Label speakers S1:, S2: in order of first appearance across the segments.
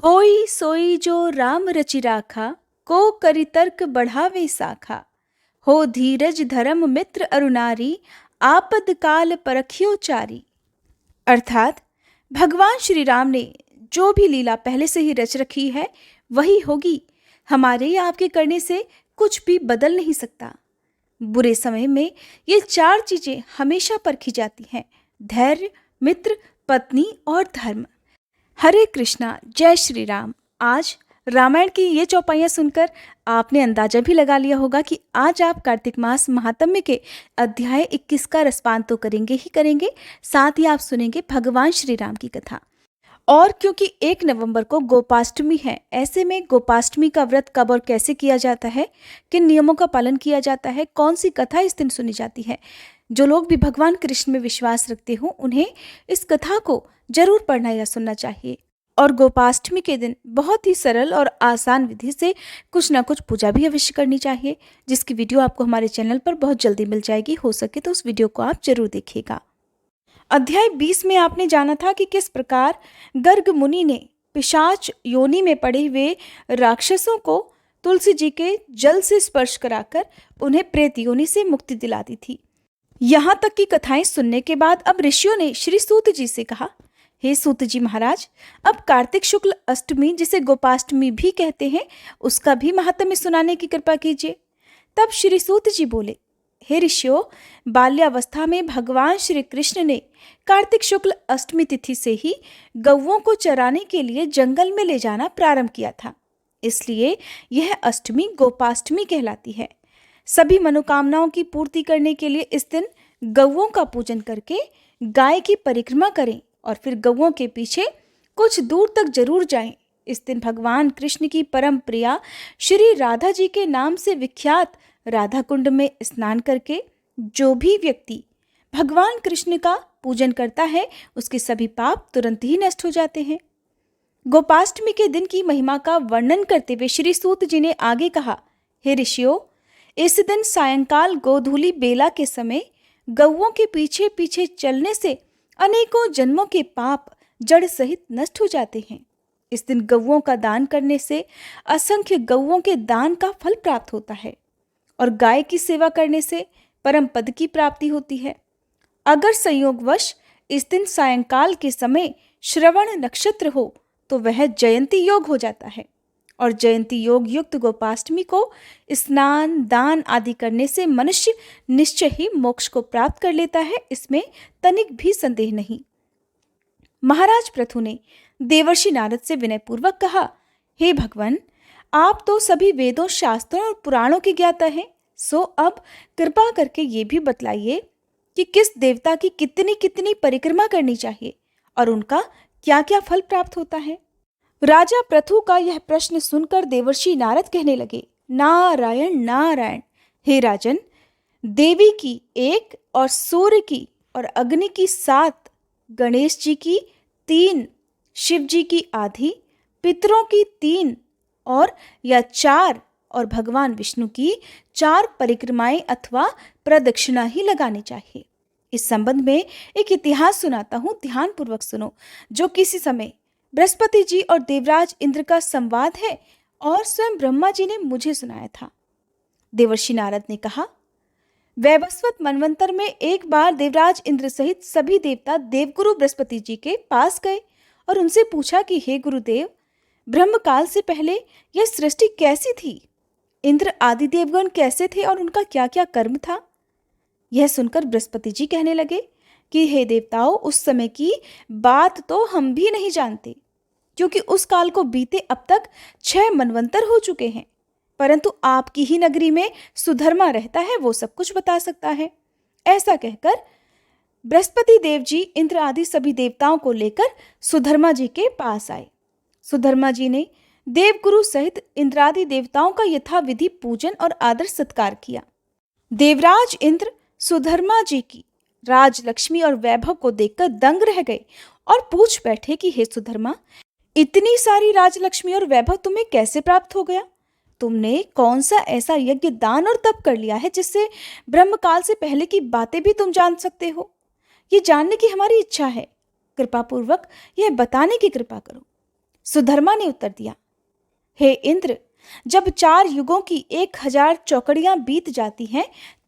S1: होई सोई जो राम रचि राखा, को करि तर्क बढ़ावे साखा। हो धीरज धर्म मित्र अरुनारी, आपद काल परखियो चारी। अर्थात भगवान श्री राम ने जो भी लीला पहले से ही रच रखी है वही होगी। हमारे या आपके करने से कुछ भी बदल नहीं सकता। बुरे समय में ये चार चीजें हमेशा परखी जाती हैं: धैर्य, मित्र, पत्नी और धर्म। हरे कृष्णा, जय श्री राम। आज रामायण की ये चौपाइयाँ सुनकर आपने अंदाजा भी लगा लिया होगा कि आज आप कार्तिक मास महात्म्य के अध्याय 21 का रसपान तो करेंगे ही करेंगे, साथ ही आप सुनेंगे भगवान श्री राम की कथा। और क्योंकि 1 नवंबर को गोपाष्टमी है, ऐसे में गोपाष्टमी का व्रत कब और कैसे किया जाता है, किन नियमों का पालन किया जाता है, कौन सी कथा इस दिन सुनी जाती है, जो लोग भी भगवान कृष्ण में विश्वास रखते हो उन्हें इस कथा को जरूर पढ़ना या सुनना चाहिए। और गोपाष्टमी के दिन बहुत ही सरल और आसान विधि से कुछ ना कुछ पूजा भी अवश्य करनी चाहिए, जिसकी वीडियो आपको हमारे चैनल पर बहुत जल्दी मिल जाएगी। हो सके तो उस वीडियो को आप जरूर देखिएगा। अध्याय 20 में आपने जाना था कि किस प्रकार गर्ग मुनि ने पिशाच योनि में पड़े हुए राक्षसों को तुलसी जी के जल से स्पर्श कराकर उन्हें प्रेत योनि से मुक्ति दिला दी थी। यहाँ तक की कथाएं सुनने के बाद अब ऋषियों ने श्री सूत जी से कहा, हे सूत जी महाराज, अब कार्तिक शुक्ल अष्टमी, जिसे गोपाष्टमी भी कहते हैं, उसका भी महात्म्य सुनाने की कृपा कीजिए। तब श्री सूत जी बोले, हे ऋषियों, बाल्यावस्था में भगवान श्री कृष्ण ने कार्तिक शुक्ल अष्टमी तिथि से ही गौओं को चराने के लिए जंगल में ले जाना प्रारंभ किया था। इसलिए यह अष्टमी गोपाष्टमी कहलाती है। सभी मनोकामनाओं की पूर्ति करने के लिए इस दिन गौओं का पूजन करके गाय की परिक्रमा करें और फिर गौओं के पीछे कुछ दूर तक जरूर जाएं। इस दिन भगवान कृष्ण की परम प्रिया श्री राधा जी के नाम से विख्यात राधा कुंड में स्नान करके जो भी व्यक्ति भगवान कृष्ण का पूजन करता है उसके सभी पाप तुरंत ही नष्ट हो जाते हैं। गोपाष्टमी के दिन की महिमा का वर्णन करते हुए श्री सूत जी ने आगे कहा, हे ऋषियों, इस दिन सायंकाल गोधूली बेला के समय गौओं के पीछे पीछे चलने से अनेकों जन्मों के पाप जड़ सहित नष्ट हो जाते हैं। इस दिन गौओं का दान करने से असंख्य गौओं के दान का फल प्राप्त होता है और गाय की सेवा करने से परम पद की प्राप्ति होती है। अगर संयोगवश इस दिन सायंकाल के समय श्रवण नक्षत्र हो तो वह जयंती योग हो जाता है और जयंती योग युक्त गोपाष्टमी को स्नान दान आदि करने से मनुष्य निश्चय ही मोक्ष को प्राप्त कर लेता है, इसमें तनिक भी संदेह नहीं। महाराज पृथु ने देवर्षि नारद से विनयपूर्वक कहा, हे भगवान, आप तो सभी वेदों, शास्त्रों और पुराणों के ज्ञाता हैं, सो अब कृपा करके ये भी बतलाइए कि किस देवता की कितनी कितनी परिक्रमा करनी चाहिए और उनका क्या क्या फल प्राप्त होता है। राजा पृथु का यह प्रश्न सुनकर देवर्षि नारद कहने लगे, नारायण नारायण। हे राजन, देवी की 1 और सूर्य की और अग्नि की 7, गणेश जी की 3, शिव जी की आधी, पितरों की 3 और या 4 और भगवान विष्णु की 4 परिक्रमाएं अथवा प्रदक्षिणा ही लगानी चाहिए। इस संबंध में एक इतिहास सुनाता हूं, ध्यान पूर्वक सुनो, जो किसी समय बृहस्पति जी और देवराज इंद्र का संवाद है और स्वयं ब्रह्मा जी ने मुझे सुनाया था। देवर्षि नारद ने कहा, वैवस्वत मनवंतर में एक बार देवराज इंद्र सहित सभी देवता देवगुरु बृहस्पति जी के पास गए और उनसे पूछा कि हे गुरुदेव, ब्रह्मकाल से पहले यह सृष्टि कैसी थी? इंद्र आदि देवगण कैसे थे और उनका क्या क्या कर्म था? यह सुनकर बृहस्पति जी कहने लगे कि हे देवताओं, उस समय की बात तो हम भी नहीं जानते, क्योंकि उस काल को बीते अब तक 6 मनवंतर हो चुके हैं, परंतु आपकी ही नगरी में सुधर्मा रहता है, वो सब कुछ बता सकता है। ऐसा कहकर बृहस्पति देव जी इंद्र आदि सभी देवताओं को लेकर सुधर्मा जी के पास आए। सुधर्मा जी ने देवगुरु सहित इंद्रादि देवताओं का यथाविधि पूजन और आदर सत्कार किया। देवराज इंद्र सुधर्मा जी की राजलक्ष्मी और वैभव को देखकर दंग रह गए और पूछ बैठे कि हे सुधर्मा, इतनी सारी राजलक्ष्मी और वैभव तुम्हें कैसे प्राप्त हो गया? तुमने कौन सा ऐसा यज्ञ, दान और तप कर लिया है जिससे ब्रह्मकाल से पहले की बातें भी तुम जान सकते हो? ये जानने की हमारी इच्छा है, कृपा पूर्वक यह बताने की कृपा करो। सुधर्मा ने उत्तर दिया, हे इंद्र, जब 4 युगों की 1000 चौकड़ियां बीत जाती हैं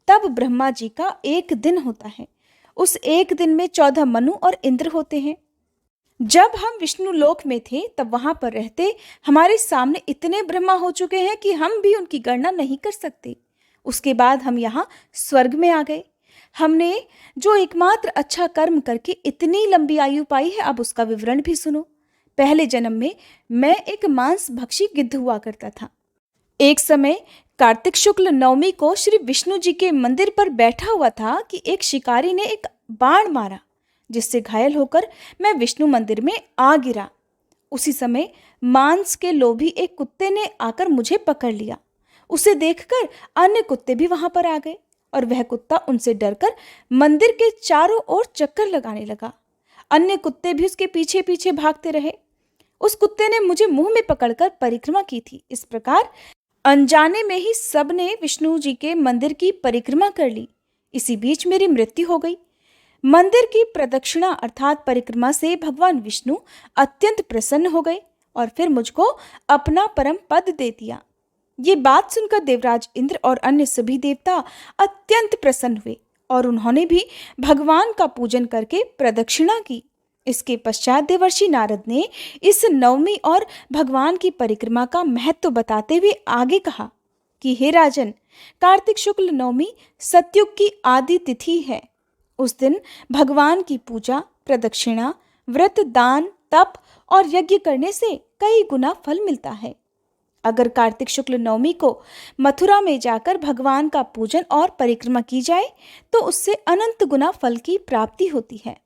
S1: तब ब्रह्मा जी का एक दिन होता है। उस एक दिन में 14 मनु और इंद्र होते हैं। जब हम विष्णु लोक में थे तब वहां पर रहते हमारे सामने इतने ब्रह्मा हो चुके हैं कि हम भी उनकी गणना नहीं कर सकते। उसके बाद हम यहाँ स्वर्ग में आ गए। हमने जो एकमात्र अच्छा कर्म करके इतनी लंबी आयु पाई है, अब उसका विवरण भी सुनो। पहले जन्म में मैं एक मांस भक्षी गिद्ध हुआ करता था। एक समय कार्तिक शुक्ल नवमी को श्री विष्णु जी के मंदिर पर बैठा हुआ था कि एक शिकारी ने एक बाण मारा, जिससे घायल होकर मैं विष्णु मंदिर में आ गिरा। उसी समय मांस के लोभी एक कुत्ते ने आकर मुझे पकड़ लिया। उसे देखकर अन्य कुत्ते भी वहां पर आ गए और वह कुत्ता उनसे डरकर मंदिर के चारों ओर चक्कर लगाने लगा। अन्य कुत्ते भी उसके पीछे पीछे भागते रहे। उस कुत्ते ने मुझे मुंह में पकड़कर परिक्रमा की थी। इस प्रकार अनजाने में ही सबने विष्णु जी के मंदिर की परिक्रमा कर ली। इसी बीच मेरी मृत्यु हो गई। मंदिर की प्रदक्षिणा अर्थात परिक्रमा से भगवान विष्णु अत्यंत प्रसन्न हो गए और फिर मुझको अपना परम पद दे दिया। ये बात सुनकर देवराज इंद्र और अन्य सभी देवता अत्यंत प्रसन्न हुए और उन्होंने भी भगवान का पूजन करके प्रदक्षिणा की। इसके पश्चात देवर्षि नारद ने इस नवमी और भगवान की परिक्रमा का महत्व बताते हुए आगे कहा कि हे राजन, कार्तिक शुक्ल नवमी सतयुग की आदि तिथि है। उस दिन भगवान की पूजा, प्रदक्षिणा, व्रत, दान, तप और यज्ञ करने से कई गुना फल मिलता है। अगर कार्तिक शुक्ल नवमी को मथुरा में जाकर भगवान का पूजन और परिक्रमा की जाए तो उससे अनंत गुना फल की प्राप्ति होती है।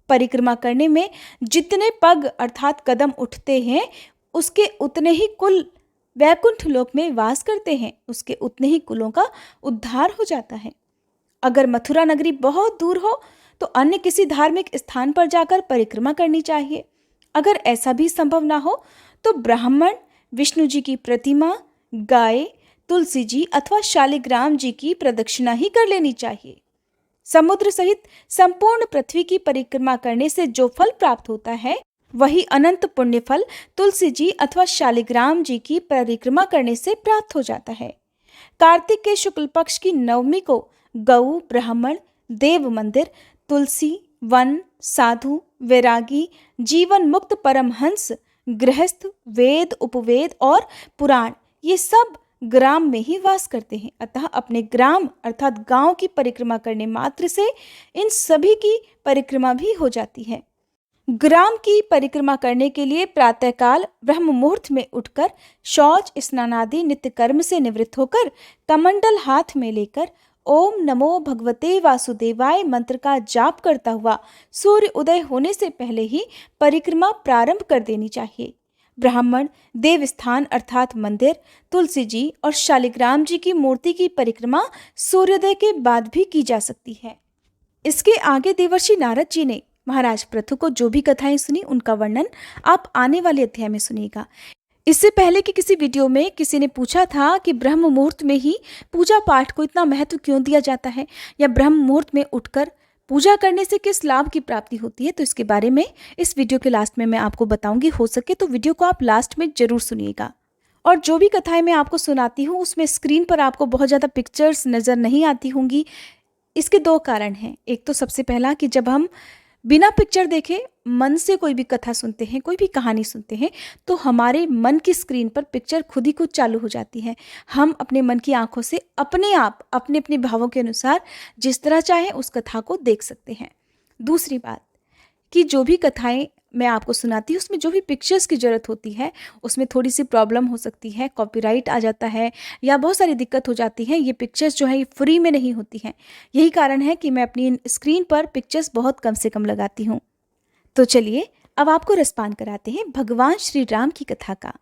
S1: परिक्रमा करने में जितने पग अर्थात कदम उठते हैं, उसके उतने ही कुल वैकुंठ लोक में वास करते हैं, उसके उतने ही कुलों का उद्धार हो जाता है। अगर मथुरा नगरी बहुत दूर हो तो अन्य किसी धार्मिक स्थान पर जाकर परिक्रमा करनी चाहिए। अगर ऐसा भी संभव ना हो तो ब्राह्मण, विष्णु जी की प्रतिमा, गाय, तुलसी जी अथवा शालिग्राम जी की प्रदक्षिणा ही कर लेनी चाहिए। समुद्र सहित संपूर्ण पृथ्वी की परिक्रमा करने से जो फल प्राप्त होता है, वही अनंत पुण्य फल तुलसी जी अथवा शालिग्राम जी की परिक्रमा करने से प्राप्त हो जाता है। कार्तिक के शुक्ल पक्ष की नवमी को गऊ, ब्राह्मण, देव मंदिर, तुलसी, वन, साधु, वैरागी, जीवन मुक्त परमहंस, गृहस्थ, वेद, उपवेद और पुराण, ये सब ग्राम में ही वास करते हैं। अतः अपने ग्राम अर्थात गांव की परिक्रमा करने मात्र से इन सभी की परिक्रमा भी हो जाती है। ग्राम की परिक्रमा करने के लिए प्रातःकाल ब्रह्म मुहूर्त में उठकर शौच, स्नानादि नित्य कर्म से निवृत्त होकर कमंडल हाथ में लेकर ओम नमो भगवते वासुदेवाय मंत्र का जाप करता हुआ सूर्य उदय होने से पहले ही परिक्रमा प्रारंभ कर देनी चाहिए। ब्राह्मण, देवस्थान अर्थात मंदिर, तुलसी जी और शालिग्राम जी की मूर्ति की परिक्रमा सूर्योदय के बाद भी की जा सकती है। इसके आगे देवर्षि नारद जी ने महाराज पृथु को जो भी कथाएं सुनी उनका वर्णन आप आने वाले अध्याय में सुनिएगा। इससे पहले कि किसी वीडियो में किसी ने पूछा था कि ब्रह्म मुहूर्त में ही पूजा पाठ को इतना महत्व क्यों दिया जाता है या ब्रह्म मुहूर्त में उठकर पूजा करने से किस लाभ की प्राप्ति होती है, तो इसके बारे में इस वीडियो के लास्ट में मैं आपको बताऊंगी। हो सके तो वीडियो को आप लास्ट में जरूर सुनिएगा। और जो भी कथाएं मैं आपको सुनाती हूँ उसमें स्क्रीन पर आपको बहुत ज़्यादा पिक्चर्स नज़र नहीं आती होंगी। इसके 2 कारण हैं। एक तो सबसे पहला कि जब हम बिना पिक्चर देखे मन से कोई भी कथा सुनते हैं, कोई भी कहानी सुनते हैं, तो हमारे मन की स्क्रीन पर पिक्चर खुद ही खुद चालू हो जाती है। हम अपने मन की आंखों से अपने आप अपने अपने भावों के अनुसार जिस तरह चाहे उस कथा को देख सकते हैं। दूसरी बात कि जो भी कथाएं मैं आपको सुनाती हूँ उसमें जो भी पिक्चर्स की ज़रूरत होती है उसमें थोड़ी सी प्रॉब्लम हो सकती है, कॉपीराइट आ जाता है या बहुत सारी दिक्कत हो जाती है। ये पिक्चर्स जो है ये फ्री में नहीं होती हैं। यही कारण है कि मैं अपनी स्क्रीन पर पिक्चर्स बहुत कम से कम लगाती हूँ। तो चलिए अब आपको रसपान कराते हैं भगवान श्री राम की कथा का।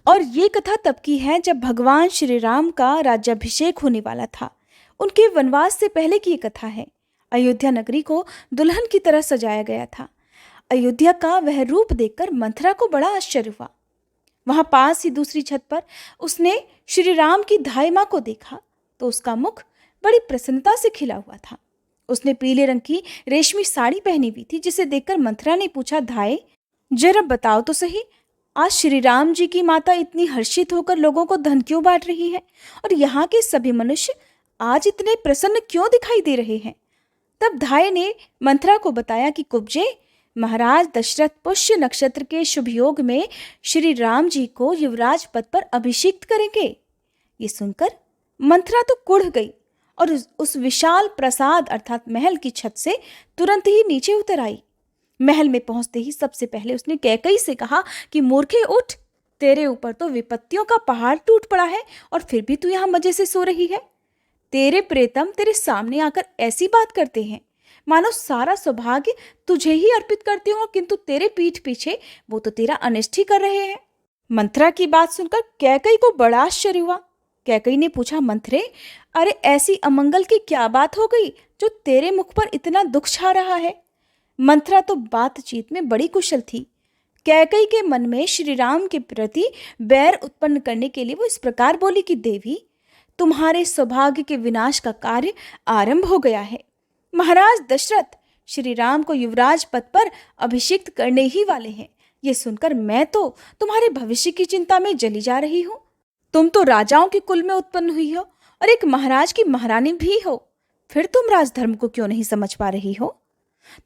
S1: और ये कथा तब की है जब भगवान श्री राम का राज्याभिषेक होने वाला था। उनके वनवास से पहले की ये कथा है। अयोध्या नगरी को दुल्हन की तरह सजाया गया था। अयोध्या का वह रूप देखकर मंथरा को बड़ा आश्चर्य हुआ। वहां पास ही दूसरी छत पर उसने श्री राम की धाई मां को देखा तो उसका मुख बड़ी प्रसन्नता से खिला हुआ था। उसने पीले रंग की रेशमी साड़ी पहनी हुई थी, जिसे देखकर मंथरा ने पूछा, धाई जरा बताओ तो सही, आज श्री राम जी की माता इतनी हर्षित होकर लोगों को धन क्यों बांट रही है, और यहाँ के सभी मनुष्य आज इतने प्रसन्न क्यों दिखाई दे रहे हैं? तब धाय ने मंथरा को बताया कि कुब्जे, महाराज दशरथ पुष्य नक्षत्र के शुभ योग में श्री राम जी को युवराज पद पर अभिषिक्त करेंगे। ये सुनकर मंथरा तो कुढ़ गई और उस विशाल प्रसाद अर्थात महल की छत से तुरंत ही नीचे उतर आई। महल में पहुंचते ही सबसे पहले उसने कैकई से कहा कि मूर्खे उठ, तेरे ऊपर तो विपत्तियों का पहाड़ टूट पड़ा है और फिर भी तू यहाँ मजे से सो रही है। तेरे प्रेतम तेरे सामने आकर ऐसी बात करते हैं मानो सारा सौभाग्य तुझे ही अर्पित करते हो, किंतु तेरे पीठ पीछे वो तो तेरा अनिष्ट ही कर रहे हैं। मंथरा की बात सुनकर कैकई को बड़ा आश्चर्य हुआ। कैकई ने पूछा, मंथरे, अरे ऐसी अमंगल की क्या बात हो गई जो तेरे मुख पर इतना दुख छा रहा है? मंथरा तो बातचीत में बड़ी कुशल थी। कैकई के मन में श्री राम के प्रति बैर उत्पन्न करने के लिए वो इस प्रकार बोली कि देवी, तुम्हारे सौभाग्य के विनाश का कार्य आरंभ हो गया है। महाराज दशरथ श्री राम को युवराज पद पर अभिषिक्त करने ही वाले हैं। ये सुनकर मैं तो तुम्हारे भविष्य की चिंता में जली जा रही हूँ। तुम तो राजाओं के कुल में उत्पन्न हुई हो और एक महाराज की महारानी भी हो, फिर तुम राजधर्म को क्यों नहीं समझ पा रही हो?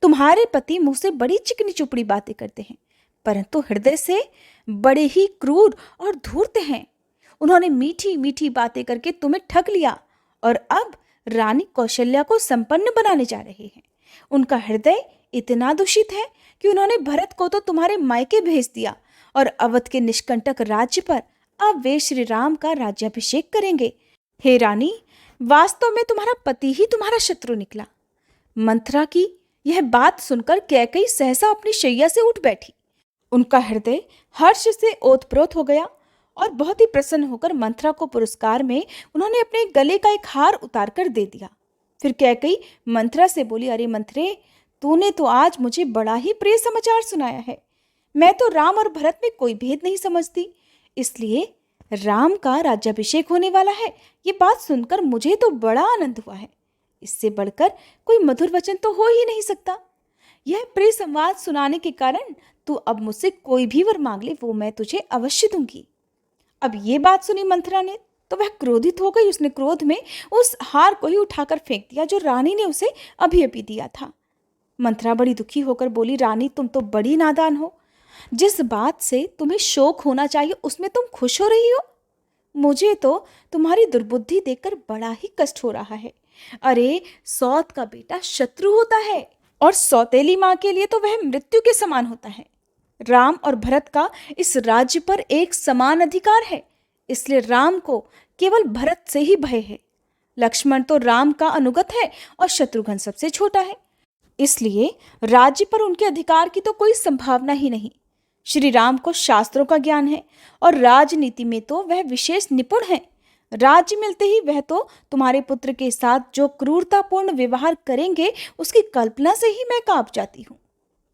S1: तुम्हारे पति मुंह से बड़ी चिकनी चुपड़ी बातें करते हैं, परंतु हृदय से बड़े ही क्रूर और धूर्त हैं। उन्होंने मीठी मीठी बातें करके तुम्हें ठग लिया और अब रानी कौशल्या को संपन्न बनाने जा रहे हैं। उनका हृदय इतना दूषित है कि उन्होंने भरत को तो तुम्हारे मायके भेज दिया और अवध के निष्कंटक राज्य पर अब वे श्री राम का राज्याभिषेक करेंगे। हे रानी, वास्तव में तुम्हारा पति ही तुम्हारा शत्रु निकला। मंथरा की यह बात सुनकर कैकई सहसा अपनी शैया से उठ बैठी। उनका हृदय हर्ष से ओतप्रोत हो गया और बहुत ही प्रसन्न होकर मंथरा को पुरस्कार में उन्होंने अपने गले का एक हार उतार कर दे दिया। फिर कैकई मंथरा से बोली, अरे मंथरे, तूने तो आज मुझे बड़ा ही प्रिय समाचार सुनाया है। मैं तो राम और भरत में कोई भेद नहीं समझती, इसलिए राम का राज्याभिषेक होने वाला है, ये बात सुनकर मुझे तो बड़ा आनंद हुआ है। इससे बढ़कर कोई मधुर वचन तो हो ही नहीं सकता। यह प्रिय संवाद सुनाने के कारण तू अब मुझसे कोई भी वर मांग ले, वो मैं तुझे अवश्य दूंगी। अब ये बात सुनी मंथरा ने तो वह क्रोधित हो गई। उसने क्रोध में उस हार को ही उठाकर फेंक दिया जो रानी ने उसे अभी अभी दिया था। मंथरा बड़ी दुखी होकर बोली, रानी, तुम तो बड़ी नादान हो। जिस बात से तुम्हें शोक होना चाहिए उसमें तुम खुश हो रही हो। मुझे तो तुम्हारी दुर्बुद्धि देखकर बड़ा ही कष्ट हो रहा है। अरे, सौत का बेटा शत्रु होता है और सौतेली माँ के लिए तो वह मृत्यु के समान होता है। राम और भरत का इस राज्य पर एक समान अधिकार है, इसलिए राम को केवल भरत से ही भय है। लक्ष्मण तो राम का अनुगत है और शत्रुघ्न सबसे छोटा है, इसलिए राज्य पर उनके अधिकार की तो कोई संभावना ही नहीं। श्री राम को शास्त्रों का ज्ञान है और राजनीति में तो वह विशेष निपुण है। राज्य मिलते ही वह तो तुम्हारे पुत्र के साथ जो क्रूरतापूर्ण व्यवहार करेंगे उसकी कल्पना से ही मैं कांप जाती हूँ।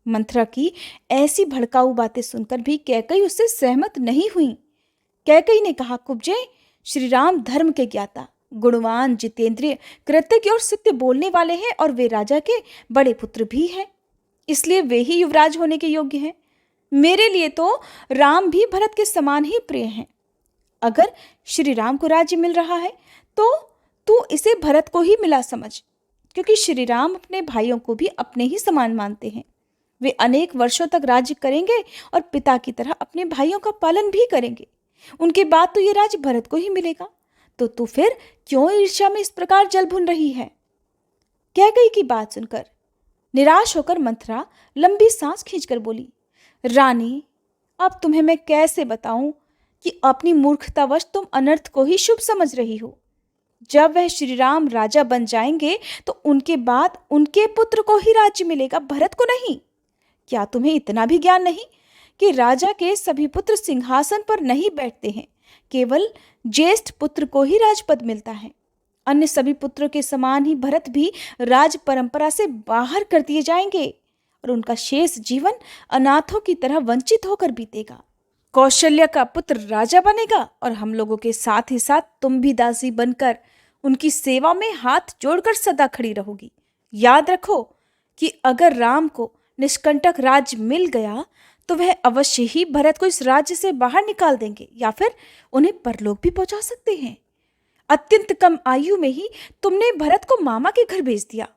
S1: मंथरा की ऐसी भड़काऊ बातें सुनकर भी कैकई उससे सहमत नहीं हुई। कैकई ने कहा, कुब्जे, श्री राम धर्म के ज्ञाता, गुणवान, जितेंद्रिय, कृतज्ञ और सत्य बोलने वाले हैं और वे राजा के बड़े पुत्र भी हैं, इसलिए वे ही युवराज होने के योग्य हैं। मेरे लिए तो राम भी भरत के समान ही प्रिय हैं। अगर श्री राम को राज्य मिल रहा है तो तू इसे भरत को ही मिला समझ, क्योंकि श्री राम अपने भाइयों को भी अपने ही समान मानते हैं। वे अनेक वर्षों तक राज्य करेंगे और पिता की तरह अपने भाइयों का पालन भी करेंगे। उनके बाद तो ये राज्य भरत को ही मिलेगा। तो तू फिर क्यों ईर्ष्या में इस प्रकार जल भुन रही है? कैकई की बात सुनकर निराश होकर मंथरा लंबी सांस खींचकर बोली, रानी, अब तुम्हें मैं कैसे बताऊं कि अपनी मूर्खतावश तुम अनर्थ को ही शुभ समझ रही हो। जब वह श्री राम राजा बन जाएंगे तो उनके बाद उनके पुत्र को ही राज्य मिलेगा, भरत को नहीं। क्या तुम्हें इतना भी ज्ञान नहीं कि राजा के सभी पुत्र सिंहासन पर नहीं बैठते हैं, केवल ज्येष्ठ पुत्र को ही राजपद मिलता है। अन्य सभी पुत्रों के समान ही भरत भी राज परंपरा से बाहर कर दिए जाएंगे और उनका शेष जीवन अनाथों की तरह वंचित होकर बीतेगा। कौशल्या का पुत्र राजा बनेगा और हम लोगों के साथ ही साथ तुम भी दासी बनकर उनकी सेवा में हाथ जोड़कर सदा खड़ी रहोगी। याद रखो कि अगर राम को निष्कंटक राज्य मिल गया तो वह अवश्य ही भरत को इस राज्य से बाहर निकाल देंगे या फिर उन्हें परलोक भी पहुंचा सकते हैं। अत्यंत कम आयु में ही तुमने भरत को मामा के घर भेज दिया।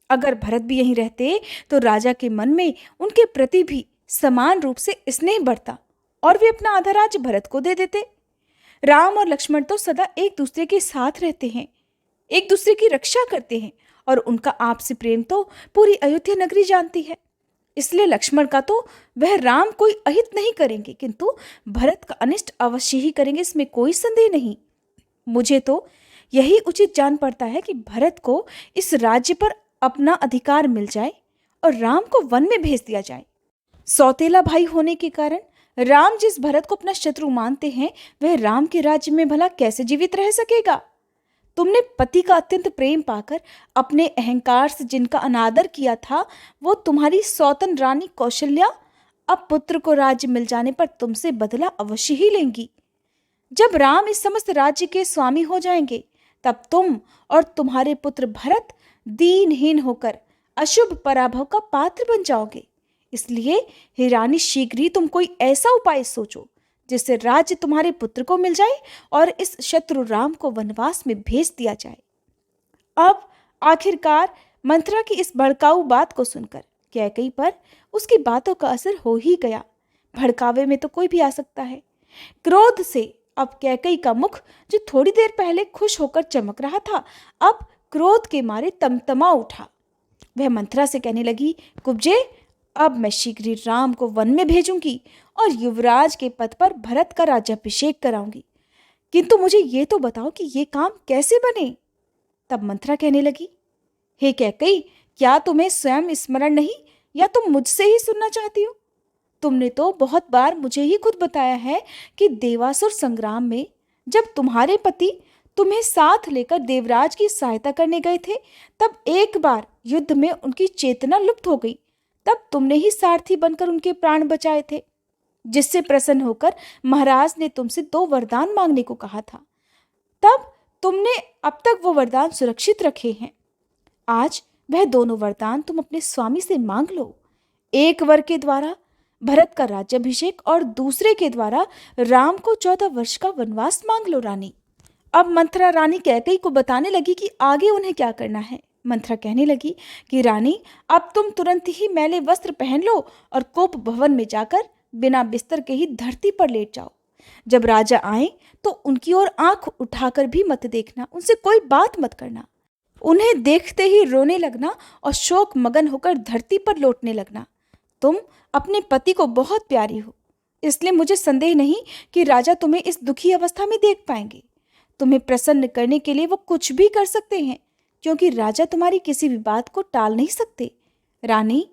S1: अगर भरत भी यहीं रहते तो राजा के मन में उनके प्रति भी समान रूप से स्नेह बढ़ता और वे अपना आधा राज्य भरत को दे देते। राम और लक्ष्मण तो सदा एक दूसरे के साथ रहते हैं, एक दूसरे की रक्षा करते हैं और उनका आपसी प्रेम तो पूरी अयोध्या नगरी जानती है। इसलिए लक्ष्मण का तो वह राम कोई अहित नहीं करेंगे, किंतु भरत का अनिष्ट अवश्य ही करेंगे, इसमें कोई संदेह नहीं। मुझे तो यही उचित जान पड़ता है कि भरत को इस राज्य पर अपना अधिकार मिल जाए और राम को वन में भेज दिया जाए। सौतेला भाई होने के कारण राम जिस भरत को अपना शत्रु मानते हैं, वह राम के राज्य में भला कैसे जीवित रह सकेगा? तुमने पति का अत्यंत प्रेम पाकर अपने अहंकार से जिनका अनादर किया था, वो तुम्हारी सौतन रानी कौशल्या अब पुत्र को राज्य मिल जाने पर तुमसे बदला अवश्य ही लेंगी। जब राम इस समस्त राज्य के स्वामी हो जाएंगे, तब तुम और तुम्हारे पुत्र भरत दीनहीन होकर अशुभ पराभव का पात्र बन जाओगे। इसलिए हे रानी, शीघ्र ही तुम कोई ऐसा उपाय सोचो जिससे राज्य तुम्हारे पुत्र को मिल जाए और इस शत्रु राम को वनवास में भेज दिया जाए। अब आखिरकार मंथरा की इस भड़काऊ बात को सुनकर कैकई पर उसकी बातों का असर हो ही गया। भड़कावे में तो कोई भी आ सकता है। क्रोध से अब कैकई का मुख, जो थोड़ी देर पहले खुश होकर चमक रहा था, अब क्रोध के मारे तमतमा उठा। वह मंथरा से कहने लगी, कुब्जे, अब मैं शीघ्र ही राम को वन में भेजूंगी और युवराज के पद पर भरत का राज्याभिषेक कराऊंगी, किंतु मुझे ये तो बताओ कि ये काम कैसे बने। तब मंथरा कहने लगी, हे कैकई, क्या तुम्हें स्वयं स्मरण नहीं या तुम मुझसे ही सुनना चाहती हो? तुमने तो बहुत बार मुझे ही खुद बताया है कि देवासुर संग्राम में जब तुम्हारे पति तुम्हें साथ लेकर देवराज की सहायता करने गए थे, तब एक बार युद्ध में उनकी चेतना लुप्त हो गई। तब तुमने ही सारथी बनकर उनके प्राण बचाए थे, जिससे प्रसन्न होकर महाराज ने तुमसे 2 वरदान मांगने को कहा था। तब तुमने अब तक वो वरदान सुरक्षित रखे हैं। आज वह दोनों वरदान तुम अपने स्वामी से मांग लो। एक वर के द्वारा भरत का राज्याभिषेक और दूसरे के द्वारा राम को 14 वर्ष का वनवास मांग लो रानी। अब मंथरा रानी कैकई को बताने लगी कि आगे उन्हें क्या करना है। मंथरा कहने लगी कि रानी, अब तुम तुरंत ही मैले वस्त्र पहन लो और कोप भवन में जाकर बिना बिस्तर के ही धरती पर लेट जाओ। जब राजा आए तो उनकी ओर आंख उठाकर भी मत देखना, उनसे कोई बात मत करना। उन्हें देखते ही रोने लगना और शोक मगन होकर धरती पर लौटने लगना। तुम अपने पति को बहुत प्यारी हो, इसलिए मुझे संदेह नहीं कि राजा तुम्हें इस दुखी अवस्था में देख पाएंगे। तुम्हें प्रसन्न करने के लिए वो कुछ भी कर सकते हैं, क्योंकि राजा तुम्हारी किसी भी बात को टाल नहीं सकते। रानी,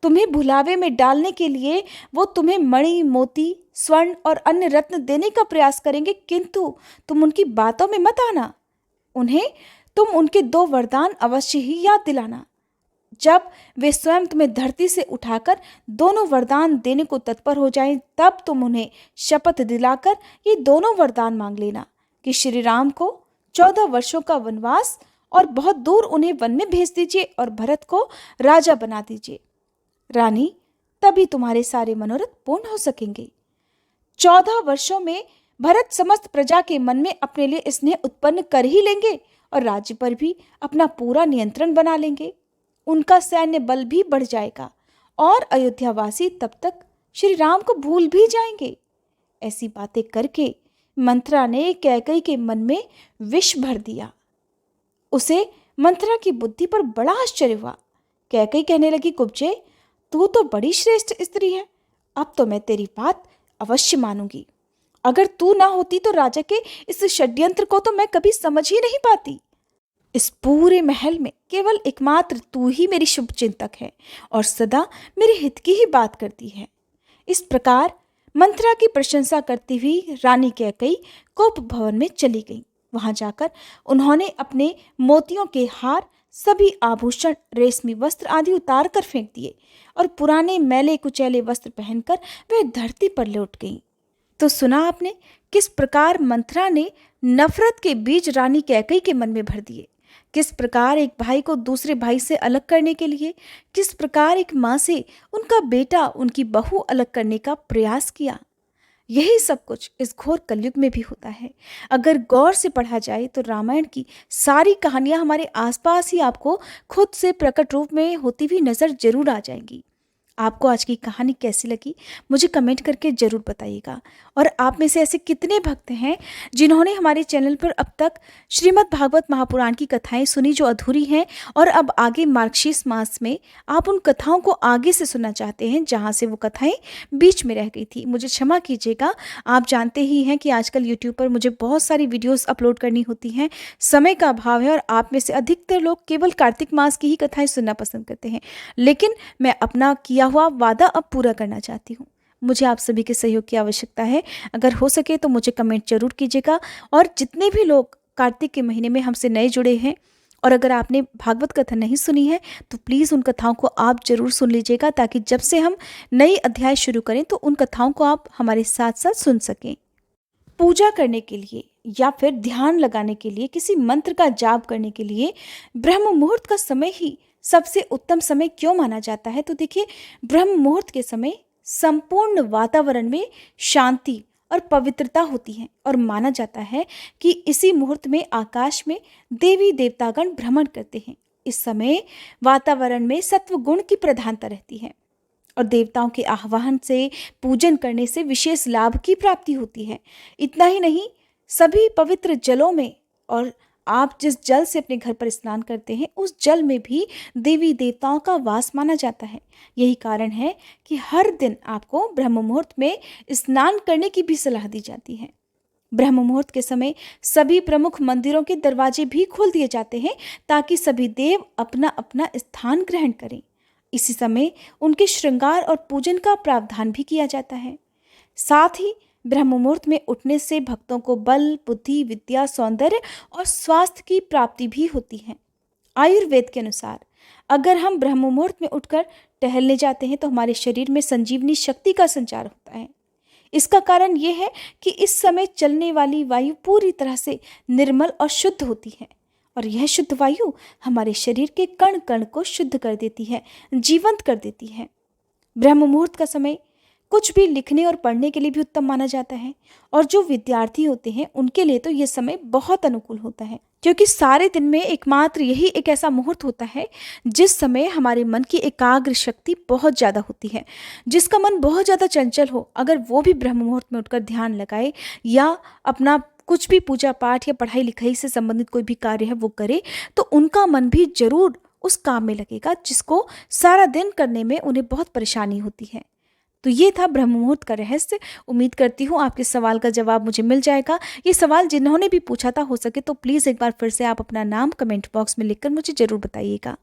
S1: तुम्हें भुलावे में डालने के लिए वो तुम्हें मणि, मोती, स्वर्ण और अन्य रत्न देने का प्रयास करेंगे, किंतु तुम उनकी बातों में मत आना। उन्हें तुम उनके 2 वरदान अवश्य ही याद दिलाना। जब वे स्वयं तुम्हें धरती से उठाकर दोनों वरदान देने को तत्पर हो जाएं, तब तुम उन्हें शपथ दिलाकर ये दोनों वरदान मांग लेना कि श्री राम को 14 वर्षों का वनवास और बहुत दूर उन्हें वन में भेज दीजिए और भरत को राजा बना दीजिए। रानी, तभी तुम्हारे सारे मनोरथ पूर्ण हो सकेंगे। 14 वर्षों में भरत समस्त प्रजा के मन में अपने लिए स्नेह उत्पन्न कर ही लेंगे और राज्य पर भी अपना पूरा नियंत्रण बना लेंगे। उनका सैन्य बल भी बढ़ जाएगा और अयोध्यावासी तब तक श्री राम को भूल भी जाएंगे। ऐसी बातें करके मंथरा ने कैकई के मन में विष भर दिया। उसे मंथरा की बुद्धि पर बड़ा आश्चर्य हुआ। कैकई कहने लगी, कुब्जे, तू तो बड़ी श्रेष्ठ स्त्री है, अब तो मैं तेरी बात अवश्य मानूंगी। अगर तू ना होती तो राजा के इस षड्यंत्र को तो मैं कभी समझ ही नहीं पाती। इस पूरे महल में केवल एकमात्र तू ही मेरी शुभ चिंतक है और सदा मेरे हित की ही बात करती है। इस प्रकार मंथरा की प्रशंसा करती हुई रानी कैकई कोप भवन में चली गई। वहां जाकर उन्होंने अपने मोतियों के हार, सभी आभूषण, रेशमी वस्त्र आदि उतार कर फेंक दिए और पुराने मैले कुचैले वस्त्र पहनकर वह धरती पर लौट गई। तो सुना आपने किस प्रकार मंथरा ने नफरत के बीज रानी कैकई के मन में भर दिए, किस प्रकार एक भाई को दूसरे भाई से अलग करने के लिए, किस प्रकार एक माँ से उनका बेटा, उनकी बहू अलग करने का प्रयास किया। यही सब कुछ इस घोर कलयुग में भी होता है। अगर गौर से पढ़ा जाए तो रामायण की सारी कहानियां हमारे आसपास ही आपको खुद से प्रकट रूप में होती हुई नजर जरूर आ जाएंगी। आपको आज की कहानी कैसी लगी मुझे कमेंट करके ज़रूर बताइएगा। और आप में से ऐसे कितने भक्त हैं जिन्होंने हमारे चैनल पर अब तक श्रीमद् भागवत महापुराण की कथाएं सुनी जो अधूरी हैं, और अब आगे मार्गशीर्ष मास में आप उन कथाओं को आगे से सुनना चाहते हैं जहां से वो कथाएं बीच में रह गई थी। मुझे क्षमा कीजिएगा, आप जानते ही हैं कि आजकल यूट्यूब पर मुझे बहुत सारी वीडियोज़ अपलोड करनी होती हैं, समय का अभाव है, और आप में से अधिकतर लोग केवल कार्तिक मास की ही कथाएं सुनना पसंद करते हैं। लेकिन मैं अपना किया हुआ वादा अब पूरा करना चाहती हूँ। मुझे आप सभी के सहयोग की आवश्यकता है। अगर हो सके तो मुझे कमेंट जरूर कीजिएगा। और जितने भी लोग कार्तिक के महीने में हमसे नए जुड़े हैं और अगर आपने भागवत कथा नहीं सुनी है तो प्लीज़ उन कथाओं को आप जरूर सुन लीजिएगा, ताकि जब से हम नई अध्याय शुरू करें तो उन कथाओं को आप हमारे साथ साथ सुन सकें। पूजा करने के लिए या फिर ध्यान लगाने के लिए, किसी मंत्र का जाप करने के लिए ब्रह्म मुहूर्त का समय ही सबसे उत्तम समय क्यों माना जाता है? तो देखिए, ब्रह्म मुहूर्त के समय संपूर्ण वातावरण में शांति और पवित्रता होती है और माना जाता है कि इसी मुहूर्त में आकाश में देवी देवतागण भ्रमण करते हैं। इस समय वातावरण में सत्व गुण की प्रधानता रहती है और देवताओं के आह्वान से, पूजन करने से विशेष लाभ की प्राप्ति होती है। इतना ही नहीं, सभी पवित्र जलों में, और आप जिस जल से अपने घर पर स्नान करते हैं उस जल में भी देवी देवताओं का वास माना जाता है। यही कारण है कि हर दिन आपको ब्रह्म मुहूर्त में स्नान करने की भी सलाह दी जाती है। ब्रह्म मुहूर्त के समय सभी प्रमुख मंदिरों के दरवाजे भी खोल दिए जाते हैं ताकि सभी देव अपना अपना स्थान ग्रहण करें। इसी समय उनके श्रृंगार और पूजन का प्रावधान भी किया जाता है। साथ ही ब्रह्म मुहूर्त में उठने से भक्तों को बल, बुद्धि, विद्या, सौंदर्य और स्वास्थ्य की प्राप्ति भी होती है। आयुर्वेद के अनुसार अगर हम ब्रह्म मुहूर्त में उठकर टहलने जाते हैं तो हमारे शरीर में संजीवनी शक्ति का संचार होता है। इसका कारण ये है कि इस समय चलने वाली वायु पूरी तरह से निर्मल और शुद्ध होती है और यह शुद्ध वायु हमारे शरीर के कण कण को शुद्ध कर देती है, जीवंत कर देती है। ब्रह्म मुहूर्त का समय कुछ भी लिखने और पढ़ने के लिए भी उत्तम माना जाता है और जो विद्यार्थी होते हैं उनके लिए तो यह समय बहुत अनुकूल होता है, क्योंकि सारे दिन में एकमात्र यही एक ऐसा मुहूर्त होता है जिस समय हमारे मन की एकाग्र शक्ति बहुत ज़्यादा होती है। जिसका मन बहुत ज़्यादा चंचल हो, अगर वो भी ब्रह्म मुहूर्त में उठकर ध्यान लगाए या अपना कुछ भी पूजा पाठ या पढ़ाई लिखाई से संबंधित कोई भी कार्य है वो करे, तो उनका मन भी जरूर उस काम में लगेगा जिसको सारा दिन करने में उन्हें बहुत परेशानी होती है। तो ये था ब्रह्म मुहूर्त का रहस्य। उम्मीद करती हूँ आपके सवाल का जवाब मुझे मिल जाएगा। ये सवाल जिन्होंने भी पूछा था, हो सके तो प्लीज़ एक बार फिर से आप अपना नाम कमेंट बॉक्स में लिखकर मुझे ज़रूर बताइएगा।